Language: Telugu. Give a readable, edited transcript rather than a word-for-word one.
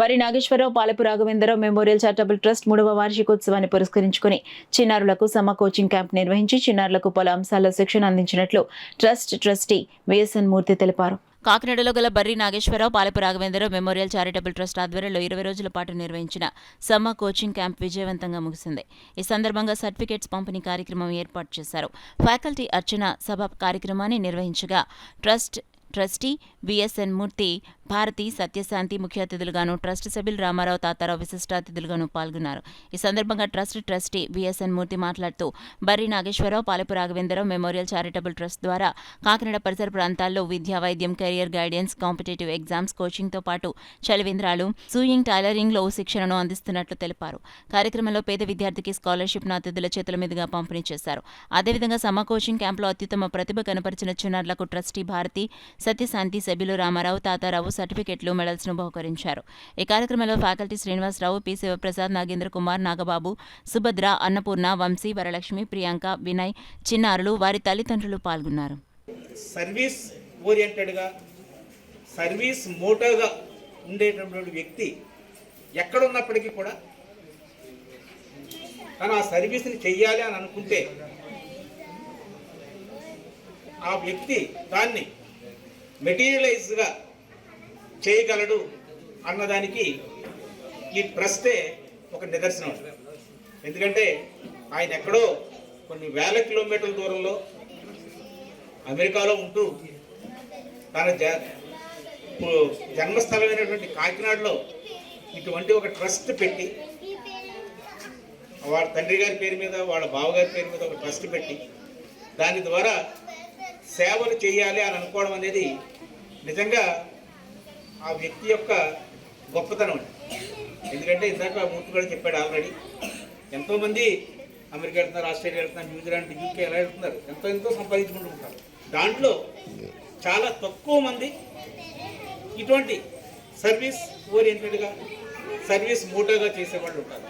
బరి Nageswararao Palapu Raghavendra Rao memorial charitable trust 3వ వార్షికోత్సవాన్ని పురస్కరించుకుని చిన్నారులకు సమ్మ కోచింగ్ క్యాంప్ నిర్వహించి చిన్నారులకు పలు అంశాల్లో శిక్షణ అందించినట్లు ట్రస్ట్ ట్రస్టీ విఎస్ఎన్ మూర్తి తెలిపారు. కాకినాడలో గల Barri Nageswara Rao Palapu Raghavendra Rao memorial charitable trust ఆధ్వర్యంలో 20 రోజుల పాటు నిర్వహించిన సమ్మ కోచింగ్ క్యాంప్ విజయవంతంగా ముగిసింది. ఈ సందర్భంగా సర్టిఫికేట్స్ పంపిణీ కార్యక్రమం ఏర్పాటు చేశారు. ఫ్యాకల్టీ అర్చన సభ కార్యక్రమాన్ని నిర్వహించగా ట్రస్ట్ ట్రస్టీ విఎస్ఎన్ మూర్తి, భారతి, సత్యశాంతి ముఖ్య అతిథులుగాను, ట్రస్ట్ సభ్యులు రామారావు, తాతారావు విశిష్ట అతిథులుగాను పాల్గొన్నారు. ఈ సందర్భంగా ట్రస్ట్ ట్రస్టీ విఎస్ఎన్ మూర్తి మాట్లాడుతూ Barri Nageswara Rao Palapu Raghavendra Rao memorial charitable trust ద్వారా కాకినాడ పరిసర ప్రాంతాల్లో విద్యా, వైద్యం, కెరియర్ గైడెన్స్, కాంపిటేటివ్ ఎగ్జామ్స్ కోచింగ్తో పాటు చలివేంద్రాలు, సూయింగ్, టైలరింగ్లో శిక్షణను అందిస్తున్నట్లు తెలిపారు. కార్యక్రమంలో పేద విద్యార్థికి స్కాలర్షిప్ను అతిథుల చేతుల మీదుగా పంపిణీ చేశారు. అదేవిధంగా సమ్మ కోచింగ్ క్యాంపులో అత్యుత్తమ ప్రతిభ కనపరిచిన చిన్నారులకు ట్రస్టీ భారతి, సత్యశాంతి సభ్యులు రామారావు, తాతారావు సర్టిఫికెట్లు, మెడల్స్ను బహుకరించారు. ఈ కార్యక్రమంలో ఫ్యాకల్టీ శ్రీనివాసరావు, పి శివప్రసాద్, నాగేంద్ర కుమార్, నాగబాబు, సుభద్ర, అన్నపూర్ణ, వంశీ, వరలక్ష్మి, ప్రియాంక, వినయ్, చిన్నారులు, వారి తల్లిదండ్రులు పాల్గొన్నారు. సర్వీస్ ఓరియంటెడ్గా, సర్వీస్ మోటోగా ఉండేటటువంటి వ్యక్తి ఎక్కడున్నప్పటికీ కూడా తను ఆ సర్వీస్ని చెయ్యాలి అని అనుకుంటే ఆ వ్యక్తి దాన్ని మెటీరియలైజ్గా చేయగలడు అన్నదానికి ఈ ట్రస్టే ఒక నిదర్శనం. ఎందుకంటే ఆయన ఎక్కడో కొన్ని వేల కిలోమీటర్ల దూరంలో అమెరికాలో ఉంటూ తన జన్మస్థలమైనటువంటి కాకినాడలో ఇటువంటి ఒక ట్రస్ట్ పెట్టి వాళ్ళ తండ్రి గారి పేరు మీద, వాళ్ళ బావగారి పేరు మీద ఒక ట్రస్ట్ పెట్టి దాని ద్వారా సేవలు చేయాలి అని అనుకోవడం అనేది నిజంగా ఆ వ్యక్తి యొక్క గొప్పతనం. ఎందుకంటే ఇందాక మూర్తి కూడా చెప్పాడు ఆల్రెడీ, ఎంతోమంది అమెరికా వెళ్తున్నారు, ఆస్ట్రేలియా వెళ్తున్నారు, న్యూజిలాండ్, యూకే ఎలా వెళ్తున్నారు, ఎంతో సంపాదించుకుంటూ ఉంటారు. దాంట్లో చాలా తక్కువ మంది ఇటువంటి సర్వీస్ ఓరియంటెడ్గా, సర్వీస్ మోటోగా చేసేవాళ్ళు ఉంటారు.